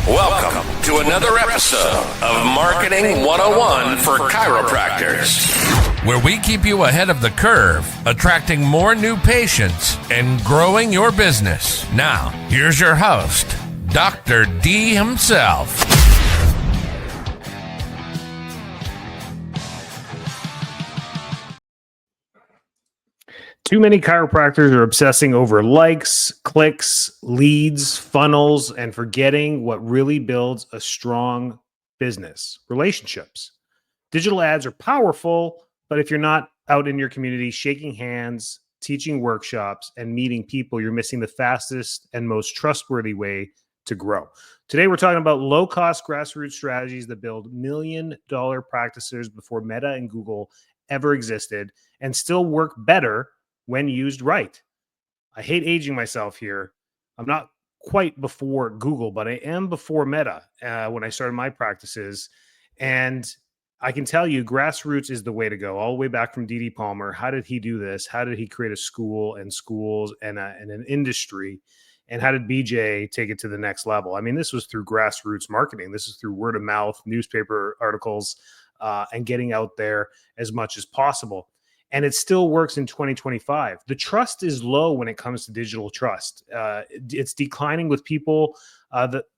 Welcome to another episode of Marketing 101 for Chiropractors, where we keep you ahead of the curve, attracting more new patients and growing your business. Now, here's your host, Dr. D himself. Too many chiropractors are obsessing over likes, clicks, leads, funnels, and forgetting what really builds a strong business: relationships. Digital ads are powerful, but if you're not out in your community shaking hands, teaching workshops, and meeting people, you're missing the fastest and most trustworthy way to grow. Today, we're talking about low-cost grassroots strategies that build million-dollar practices before Meta and Google ever existed and still work better when used right. I hate aging myself here. I'm not quite before Google, but I am before Meta when I started my practices. And I can tell you grassroots is the way to go, all the way back from D.D. Palmer. How did he do this? How did he create a school and schools and an industry? And how did BJ take it to the next level? I mean, this was through grassroots marketing. This is through word of mouth, newspaper articles, and getting out there as much as possible. And it still works in 2025. The trust is low when it comes to digital trust. It's declining with people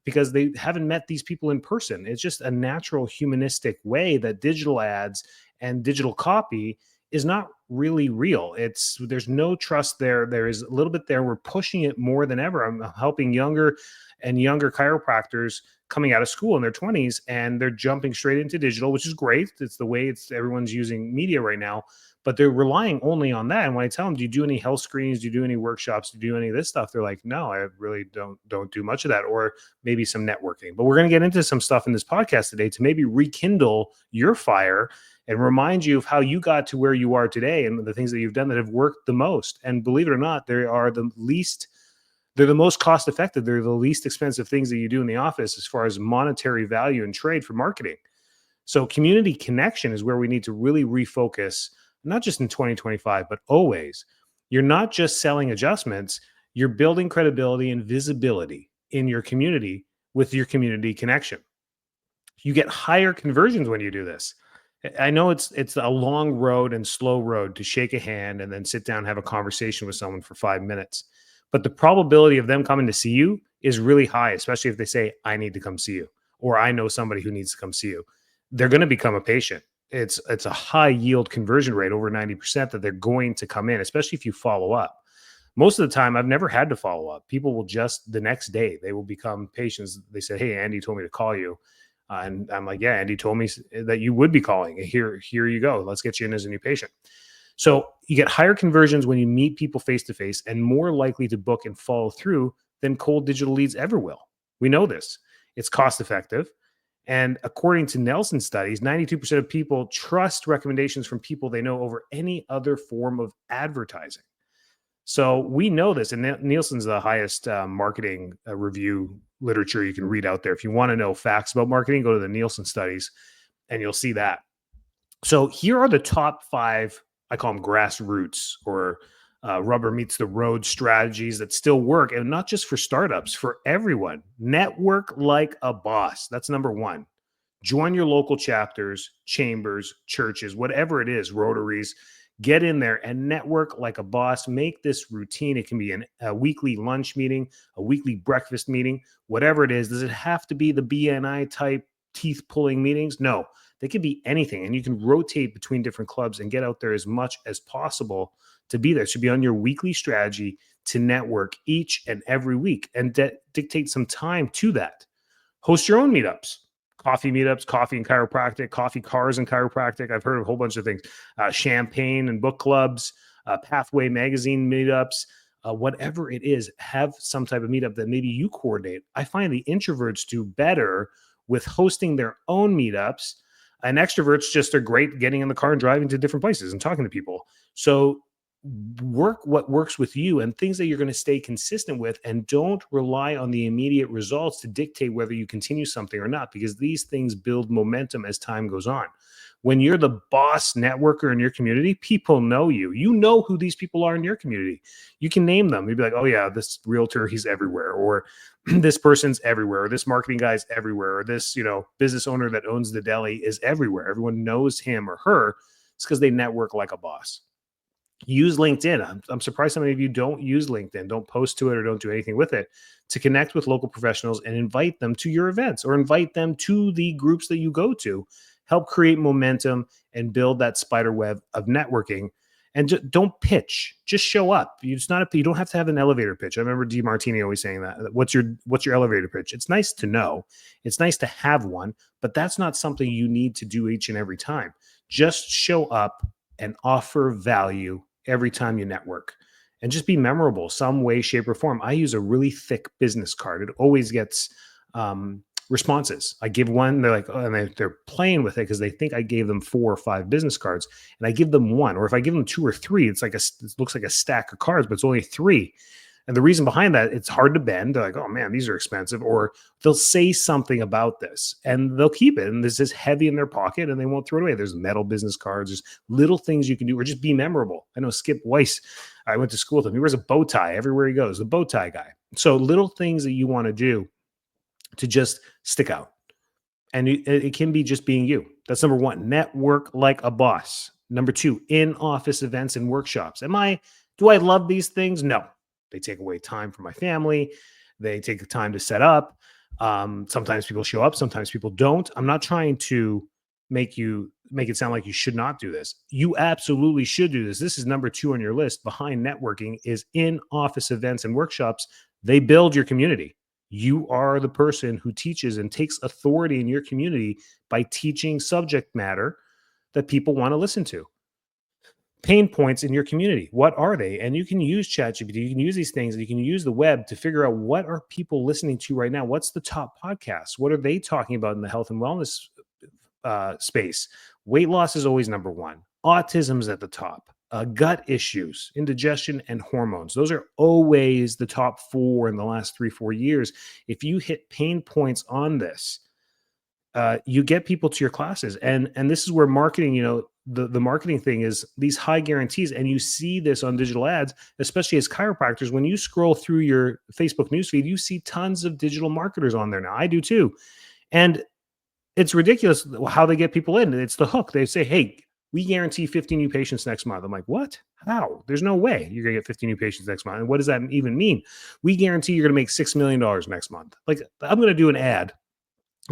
because they haven't met these people in person. It's just a natural humanistic way that digital ads and digital copy is not really real. There's no trust there. There is a little bit there. We're pushing it more than ever. I'm helping younger chiropractors coming out of school in their 20s, and they're jumping straight into digital, which is great. It's the way everyone's using media right now. But they're relying only on that. And when I tell them, do you do any health screenings? Do you do any workshops? Do you do any of this stuff? They're like, no, I really don't do much of that, or maybe some networking. But we're going to get into some stuff in this podcast today to maybe rekindle your fire and remind you of how you got to where you are today and the things that you've done that have worked the most. And believe it or not, they're the most cost effective. They're the least expensive things that you do in the office as far as monetary value and trade for marketing. So community connection is where we need to really refocus, not just in 2025, but always. You're not just selling adjustments, you're building credibility and visibility in your community with your community connection. You get higher conversions when you do this. I know it's a long road and slow road to shake a hand and then sit down and have a conversation with someone for 5 minutes. But the probability of them coming to see you is really high, especially if they say, I need to come see you, or I know somebody who needs to come see you. They're going to become a patient. It's a high yield conversion rate, over 90%, that they're going to come in, especially if you follow up. Most of the time, I've never had to follow up. People will just the next day, they will become patients. They say, hey, Andy told me to call you. And I'm like, yeah, Andy told me that you would be calling. Here you go. Let's get you in as a new patient. So you get higher conversions when you meet people face-to-face and more likely to book and follow through than cold digital leads ever will. We know this. It's cost effective. And according to Nelson studies, 92% of people trust recommendations from people they know over any other form of advertising. So we know this, and Nielsen's the highest marketing review literature you can read out there. If you want to know facts about marketing, go to the Nielsen studies, and you'll see that. So here are the top 5, I call them grassroots or rubber meets the road strategies that still work, and not just for startups, for everyone. Network like a boss. That's number 1. Join your local chapters, chambers, churches, whatever it is, Rotaries. Get in there and network like a boss. Make this routine. It can be a weekly lunch meeting, a weekly breakfast meeting, whatever it is. Does it have to be the BNI type teeth pulling meetings? No, they could be anything. And you can rotate between different clubs and get out there as much as possible to be there. It should be on your weekly strategy to network each and every week and dictate some time to that. Host your own meetups. Coffee meetups, coffee and chiropractic, coffee cars and chiropractic. I've heard of a whole bunch of things. Champagne and book clubs, Pathway magazine meetups, whatever it is, have some type of meetup that maybe you coordinate. I find the introverts do better with hosting their own meetups, and extroverts just are great getting in the car and driving to different places and talking to people. So work what works with you and things that you're going to stay consistent with, and don't rely on the immediate results to dictate whether you continue something or not, because these things build momentum as time goes on. When you're the boss networker in your community, people know you. You know who these people are in your community. You can name them. You'd be like, oh yeah, this realtor, he's everywhere, or this person's everywhere, or this marketing guy's everywhere, or this, business owner that owns the deli is everywhere. Everyone knows him or her. It's because they network like a boss. Use LinkedIn. I'm surprised so many of you don't use LinkedIn, don't post to it, or don't do anything with it to connect with local professionals and invite them to your events or invite them to the groups that you go to. Help create momentum and build that spider web of networking. And just don't pitch. Just show up. You don't have to have an elevator pitch. I remember DeMartini always saying that. What's your elevator pitch? It's nice to know. It's nice to have one, but that's not something you need to do each and every time. Just show up and offer value every time you network, and just be memorable some way, shape, or form. I use a really thick business card. It always gets responses. I give one, they're like, oh, and they're playing with it because they think I gave them 4 or 5 business cards, and I give them one. Or if I give them 2 or 3, it looks like a stack of cards, but it's only 3. And the reason behind that, it's hard to bend. They're like, oh man, these are expensive. Or they'll say something about this and they'll keep it. And this is heavy in their pocket and they won't throw it away. There's metal business cards. There's little things you can do, or just be memorable. I know Skip Weiss, I went to school with him. He wears a bow tie everywhere he goes, the bow tie guy. So little things that you want to do to just stick out. And it can be just being you. That's number 1. Network like a boss. Number 2, in-office events and workshops. Do I love these things? No. They take away time from my family. They take the time to set up. Sometimes people show up. Sometimes people don't. I'm not trying to make it sound like you should not do this. You absolutely should do this. This is number 2 on your list. Behind networking is in-office events and workshops. They build your community. You are the person who teaches and takes authority in your community by teaching subject matter that people want to listen to. Pain points in your community. What are they? And you can use ChatGPT. You can use these things. You can use the web to figure out what are people listening to right now. What's the top podcasts? What are they talking about in the health and wellness space? Weight loss is always number 1. Autism is at the top. Gut issues, indigestion, and hormones. Those are always the top 4 in the last 3-4 years. If you hit pain points on this, you get people to your classes. And this is where marketing, the marketing thing is these high guarantees. And you see this on digital ads, especially as chiropractors. When you scroll through your Facebook newsfeed, you see tons of digital marketers on there now. I do too. And it's ridiculous how they get people in. It's the hook. They say, hey, we guarantee 50 new patients next month. I'm like, what? How? There's no way you're going to get 50 new patients next month. And what does that even mean? We guarantee you're going to make $6 million next month. Like, I'm going to do an ad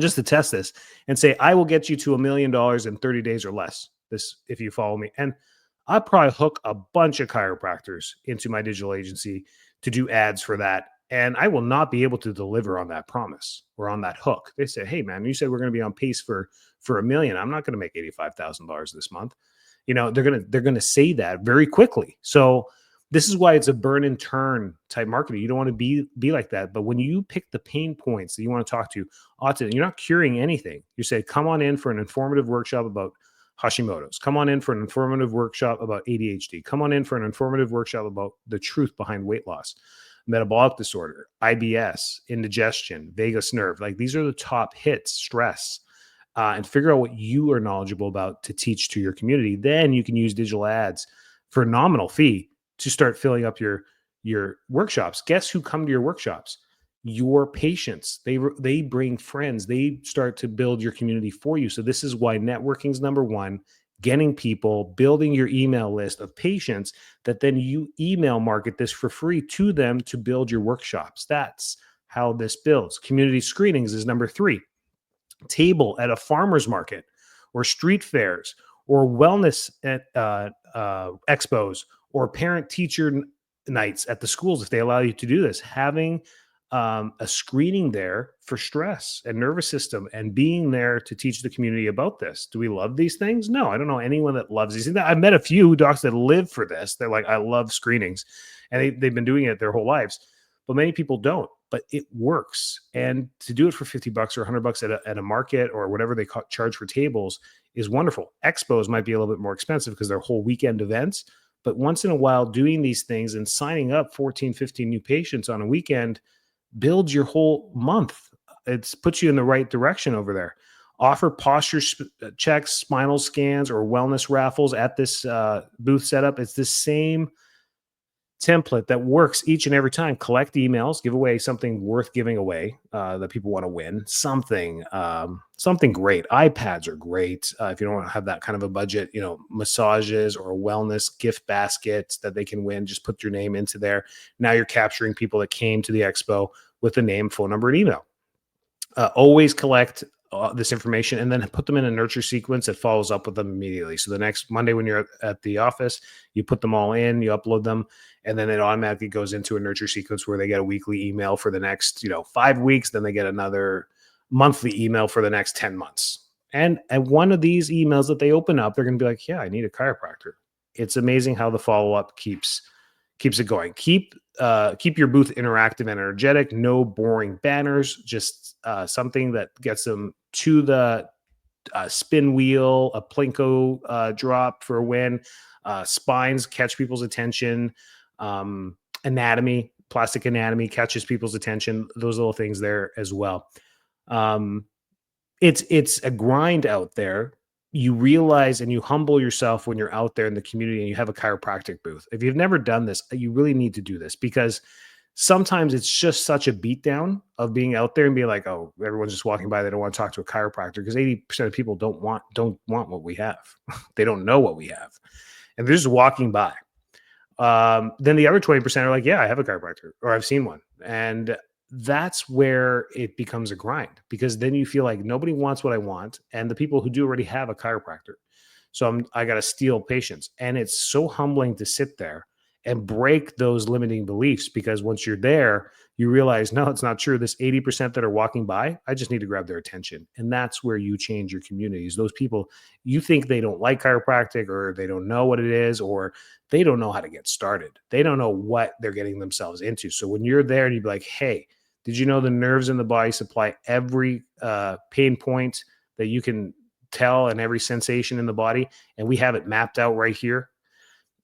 just to test this and say, I will get you to $1 million in 30 days or less. This, if you follow me. And I'll probably hook a bunch of chiropractors into my digital agency to do ads for that. And I will not be able to deliver on that promise or on that hook. They say, hey man, you said we're going to be on pace for $1 million. I'm not going to make $85,000 this month. They're going to say that very quickly. So this is why it's a burn and turn type marketing. You don't want to be like that. But when you pick the pain points that you want to talk to autism, you're not curing anything. You say, come on in for an informative workshop about Hashimoto's. Come on in for an informative workshop about ADHD. Come on in for an informative workshop about the truth behind weight loss, metabolic disorder, IBS, indigestion, vagus nerve. Like, these are the top hits, stress, and figure out what you are knowledgeable about to teach to your community. Then you can use digital ads for a nominal fee to start filling up your workshops. Guess who come to your workshops? Your patients. They bring friends. They start to build your community for you. So this is why networking is number 1. Getting people, building your email list of patients that then you email market this for free to them to build your workshops. That's how this builds. Community screenings is number 3. Table at a farmer's market or street fairs or wellness at expos or parent teacher nights at the schools, if they allow you to do this, having a screening there for stress and nervous system and being there to teach the community about this. Do we love these things? No, I don't know anyone that loves these things. I've met a few docs that live for this. They're like, I love screenings, and they've been doing it their whole lives, but many people don't, but it works. And to do it for $50 or $100 at a market or whatever they charge for tables is wonderful. Expos might be a little bit more expensive because they're whole weekend events, but once in a while doing these things and signing up 14, 15 new patients on a weekend builds your whole month. It puts you in the right direction over there. Offer posture checks, spinal scans, or wellness raffles at this booth setup. It's the same template that works each and every time. Collect emails, give away something worth giving away that people want to win. Something great. iPads are great if you don't have that kind of a budget. Massages or a wellness gift basket that they can win. Just put your name into there. Now you're capturing people that came to the expo with a name, phone number, and email. Always collect this information and then put them in a nurture sequence that follows up with them immediately. So the next Monday when you're at the office, you put them all in, you upload them, and then it automatically goes into a nurture sequence where they get a weekly email for the next 5 weeks. Then they get another monthly email for the next 10 months. And one of these emails that they open up, they're going to be like, yeah, I need a chiropractor. It's amazing how the follow-up keeps it going. Keep your booth interactive and energetic. No boring banners. Just something that gets them to the spin wheel, a plinko drop for a win. Spines catch people's attention. Anatomy, plastic anatomy catches people's attention. Those little things there as well. It's a grind out there. You realize and you humble yourself when you're out there in the community and you have a chiropractic booth. If you've never done this, you really need to do this, because sometimes it's just such a beatdown of being out there and being like, oh, everyone's just walking by. They don't want to talk to a chiropractor, because 80% of people don't want what we have. They don't know what we have, and they're just walking by. Then the other 20% are like, yeah, I have a chiropractor, or I've seen one. And that's where it becomes a grind, because then you feel like nobody wants what I want. And the people who do already have a chiropractor. So I got to steal patients. And it's so humbling to sit there and break those limiting beliefs, because once you're there, you realize, no, it's not true. This 80% that are walking by, I just need to grab their attention. And that's where you change your communities. Those people, you think they don't like chiropractic, or they don't know what it is, or they don't know how to get started. They don't know what they're getting themselves into. So when you're there and you'd be like, hey, did you know the nerves in the body supply every pain point that you can tell, and every sensation in the body? And we have it mapped out right here.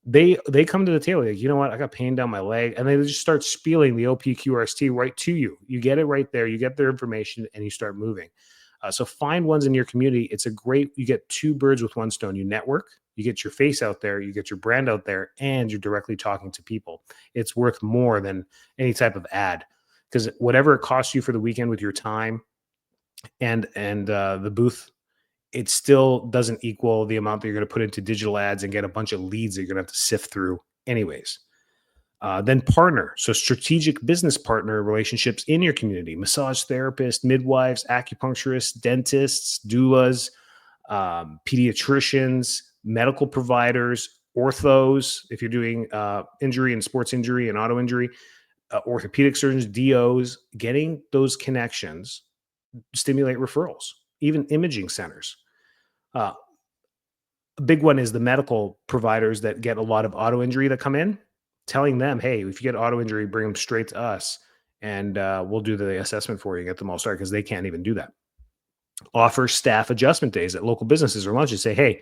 They come to the table like, you know what? I got pain down my leg. And they just start spieling the OPQRST right to you. You get it right there. You get their information and you start moving. So find ones in your community. It's you get two birds with one stone. You network, you get your face out there, you get your brand out there, and you're directly talking to people. It's worth more than any type of ad, because whatever it costs you for the weekend with your time and the booth, it still doesn't equal the amount that you're going to put into digital ads and get a bunch of leads that you're going to have to sift through anyways. Then partner. So strategic business partner relationships in your community: massage therapists, midwives, acupuncturists, dentists, doulas, pediatricians, medical providers, orthos, if you're doing injury and sports injury and auto injury, orthopedic surgeons, DOs. Getting those connections stimulate referrals, even imaging centers. A big one is the medical providers that get a lot of auto injury that come in, telling them, hey, if you get auto injury, bring them straight to us, and we'll do the assessment for you and get them all started, because they can't even do that. Offer staff adjustment days at local businesses or lunches. Say, hey,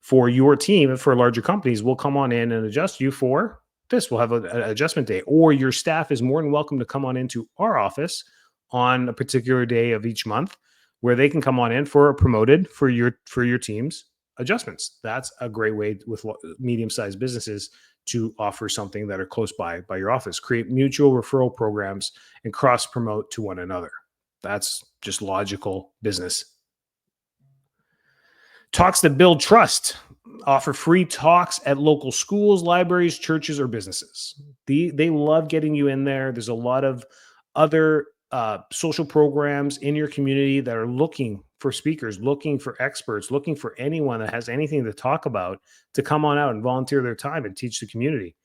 for your team and for larger companies, we'll come on in and adjust you for this. We'll have an adjustment day. Or your staff is more than welcome to come on into our office on a particular day of each month, where they can come on in for a promoted for your team's adjustments. That's a great way with medium-sized businesses to offer something that are close by your office. Create mutual referral programs and cross-promote to one another. That's just logical business. Talks that build trust. Offer free talks at local schools, libraries, churches, or businesses. They love getting you in there. There's a lot of other social programs in your community that are looking for speakers, looking for experts, looking for anyone that has anything to talk about to come on out and volunteer their time and teach the community.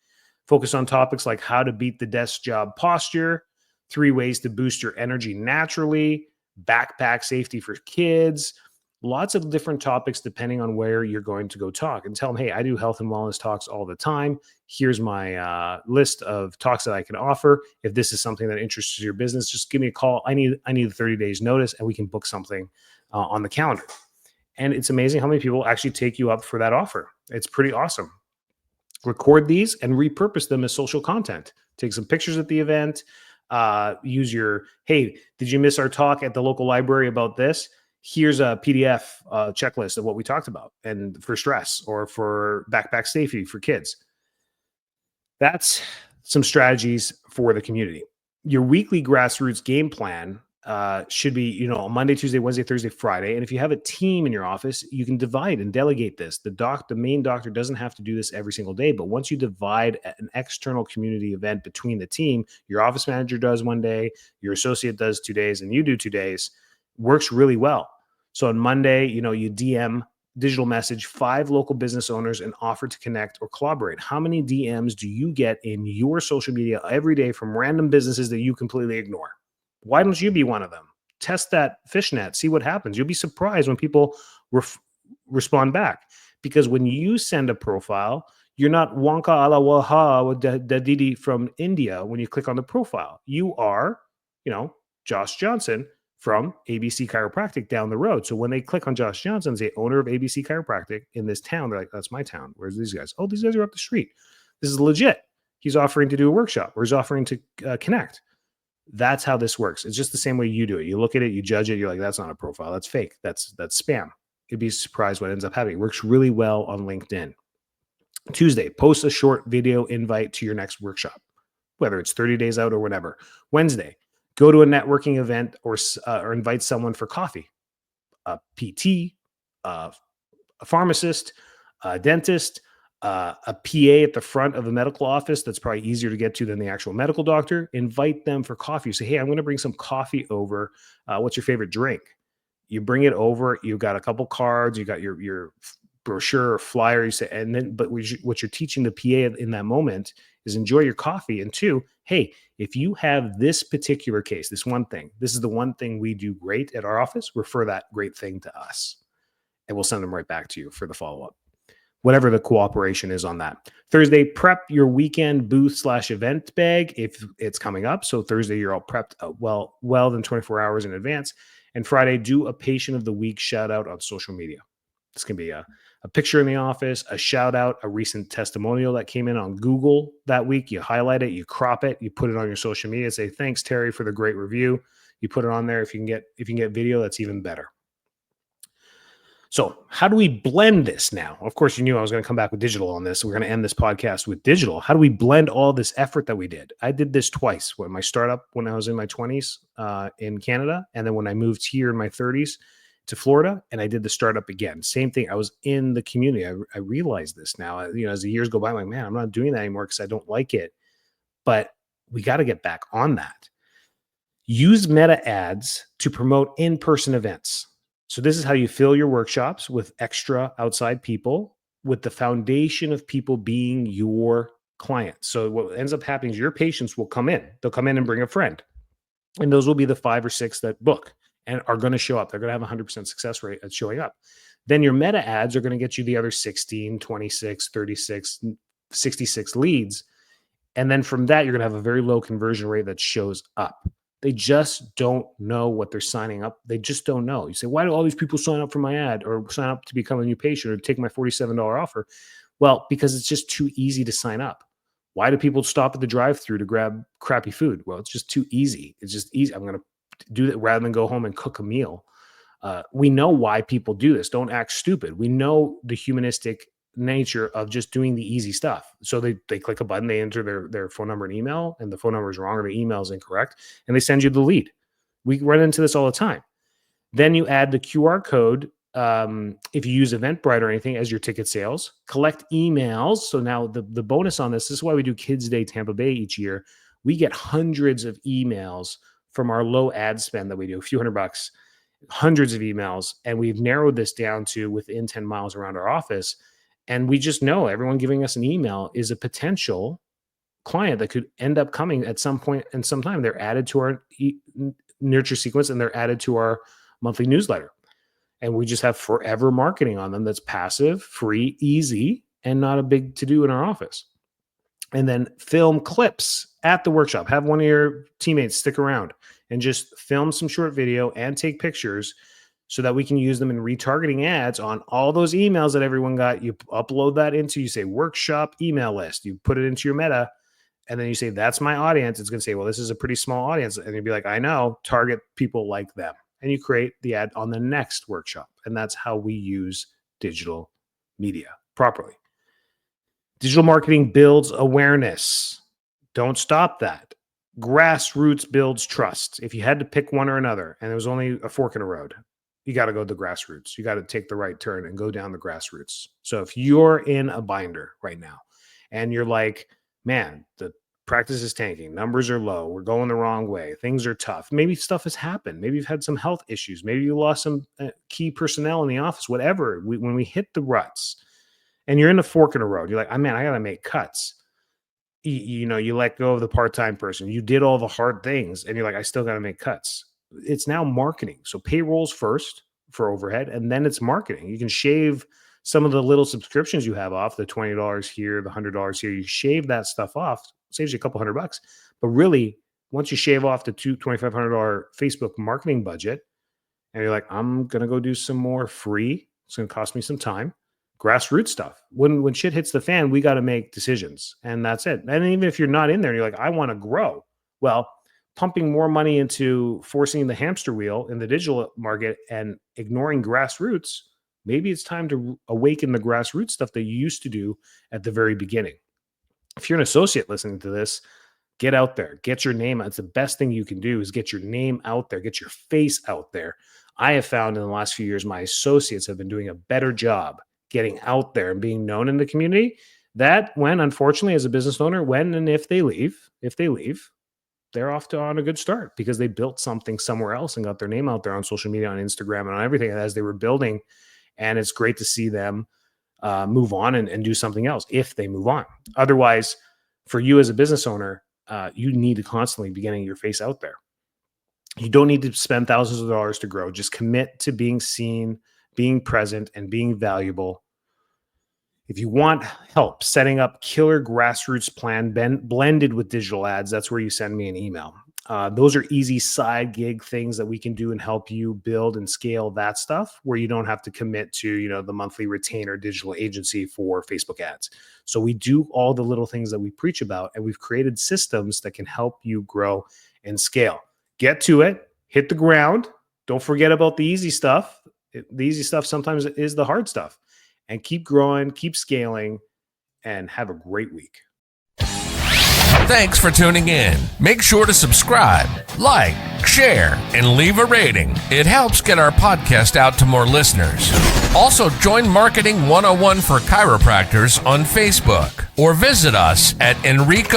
Focus on topics like how to beat the desk job posture, 3 ways to boost your energy naturally, backpack safety for kids, lots of different topics depending on where you're going to go talk. And tell them, hey, I do health and wellness talks all the time. Here's my list of talks that I can offer. If this is something that interests your business, just give me a call. I need 30 days notice, and we can book something on the calendar. And it's amazing how many people actually take you up for that offer. It's pretty awesome. Record these and repurpose them as social content. Take some pictures at the event. Use your, hey, did you miss our talk at the local library about this? Here's a PDF checklist of what we talked about, and for stress or for backpack safety for kids. That's some strategies for the community. Your weekly grassroots game plan should be, Monday, Tuesday, Wednesday, Thursday, Friday. And if you have a team in your office, you can divide and delegate this. The main doctor doesn't have to do this every single day, but once you divide an external community event between the team, your office manager does one day, your associate does 2 days, and you do 2 days, works really well. So on Monday, you DM digital message 5 local business owners and offer to connect or collaborate. How many DMs do you get in your social media every day from random businesses that you completely ignore? Why don't you be one of them? Test that fishnet, see what happens. You'll be surprised when people respond back, because when you send a profile, you're not Wonka ala waha with Didi from India. When you click on the profile, you are, Josh Johnson from ABC Chiropractic down the road. So when they click on Josh Johnson, the owner of ABC Chiropractic in this town, they're like, that's my town. Where's these guys? Oh, these guys are up the street. This is legit. He's offering to do a workshop, or he's offering to connect. That's how this works. It's just the same way you do it. You look at it, you judge it. You're like, that's not a profile. That's fake. That's spam. You'd be surprised what ends up happening. It works really well on LinkedIn. Tuesday, post a short video invite to your next workshop, whether it's 30 days out or whatever. Wednesday, go to a networking event or invite someone for coffee. A PT, a pharmacist, a dentist, a PA at the front of the medical office that's probably easier to get to than the actual medical doctor. Invite them for coffee. You say, hey, I'm going to bring some coffee over. What's your favorite drink? You bring it over. You've got a couple cards. You got your brochure or flyer. You say, and then, but what you're teaching the PA in that moment is enjoy your coffee. And 2, hey, if you have this particular case, this one thing, this is the one thing we do great at our office, refer that great thing to us. And we'll send them right back to you for the follow-up. Whatever the cooperation is on that. Thursday, prep your weekend booth/event bag if it's coming up. So Thursday, you're all prepped well than 24 hours in advance. And Friday, do a patient of the week shout out on social media. This can be a picture in the office, a shout out, a recent testimonial that came in on Google that week. You highlight it, you crop it, you put it on your social media, say, thanks, Terry, for the great review. You put it on there. If you can get video, that's even better. So how do we blend this now? Of course, you knew I was going to come back with digital on this. We're going to end this podcast with digital. How do we blend all this effort that we did? I did this twice. My startup when I was in my 20s in Canada, and then when I moved here in my 30s to Florida, and I did the startup again. Same thing. I was in the community. I realized this now. As the years go by, I'm like, man, I'm not doing that anymore because I don't like it. But we got to get back on that. Use meta ads to promote in-person events. So this is how you fill your workshops with extra outside people, with the foundation of people being your clients. So what ends up happening is your patients will come in. They'll come in and bring a friend. And those will be the 5 or 6 that book and are going to show up. They're going to have a 100% success rate at showing up. Then your meta ads are going to get you the other 16, 26, 36, 66 leads. And then from that, you're going to have a very low conversion rate that shows up. They just don't know what they're signing up. They just don't know. You say, why do all these people sign up for my ad or sign up to become a new patient or take my $47 offer? Well, because it's just too easy to sign up. Why do people stop at the drive-thru to grab crappy food? Well, it's just too easy. It's just easy. I'm going to do that rather than go home and cook a meal. We know why people do this. Don't act stupid. We know the humanistic nature of just doing the easy stuff. So they click a button, they enter their phone number and email, and the phone number is wrong or the email is incorrect, and they send you the lead. We run into this all the time. Then you add the QR code if you use Eventbrite or anything as your ticket sales. Collect emails. So now the bonus on this is why we do Kids Day Tampa Bay each year. We get hundreds of emails from our low ad spend that we do, a few $100, hundreds of emails, and we've narrowed this down to within 10 miles around our office. And we just know everyone giving us an email is a potential client that could end up coming at some point and sometime. They're added to our nurture sequence and they're added to our monthly newsletter. And we just have forever marketing on them that's passive, free, easy, and not a big to-do in our office. And then film clips at the workshop. Have one of your teammates stick around and just film some short video and take pictures so that we can use them in retargeting ads on all those emails that everyone got. You upload that into, you say, workshop email list. You put it into your meta, and then you say, that's my audience. It's going to say, well, this is a pretty small audience. And you'd be like, I know, target people like them. and you create the ad on the next workshop. And that's how we use digital media properly. Digital marketing builds awareness. Don't stop that. Grassroots builds trust. If you had to pick one or another and there was only a fork in the road, you got to go to the grassroots. You got to take the right turn and go down the grassroots. So if you're in a binder right now and you're like, man, the practice is tanking, numbers are low, we're going the wrong way, things are tough. Maybe stuff has happened. Maybe you've had some health issues. Maybe you lost some key personnel in the office, whatever. When we hit the ruts and you're in a fork in the road, you're like, oh, man, I got to make cuts. You let go of the part-time person. You did all the hard things and you're like, I still got to make cuts. It's now marketing. So payrolls first for overhead, and then it's marketing. You can shave some of the little subscriptions you have off, the $20 here, the $100 here. You shave that stuff off, saves you a couple $100. But really, once you shave off the $2,500 Facebook marketing budget, and you're like, I'm going to go do some more free. It's going to cost me some time. Grassroots stuff. When shit hits the fan, we got to make decisions, and that's it. And even if you're not in there and you're like, I want to grow, well, pumping more money into forcing the hamster wheel in the digital market and ignoring grassroots, maybe it's time to awaken the grassroots stuff that you used to do at the very beginning. If you're an associate listening to this, get out there, get your name out. It's the best thing you can do is get your name out there, get your face out there. I have found in the last few years, my associates have been doing a better job getting out there and being known in the community. That when, unfortunately, as a business owner, when and if they leave, they're off to on a good start because they built something somewhere else and got their name out there on social media, on Instagram, and on everything as they were building. And it's great to see them move on and do something else if they move on. Otherwise, for you as a business owner, you need to constantly be getting your face out there. You don't need to spend thousands of dollars to grow. Just commit to being seen, being present, and being valuable. If you want help setting up killer grassroots plan blended with digital ads, that's where you send me an email. Those are easy side gig things that we can do and help you build and scale that stuff where you don't have to commit to, the monthly retainer digital agency for Facebook ads. So we do all the little things that we preach about, and we've created systems that can help you grow and scale. Get to it, hit the ground. Don't forget about the easy stuff. The easy stuff sometimes is the hard stuff. And keep growing, keep scaling, and have a great week. Thanks for tuning in. Make sure to subscribe, like, share, and leave a rating. It helps get our podcast out to more listeners. Also, join Marketing 101 for Chiropractors on Facebook or visit us at enricod.com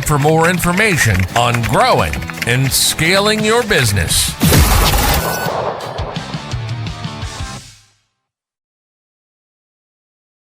for more information on growing and scaling your business.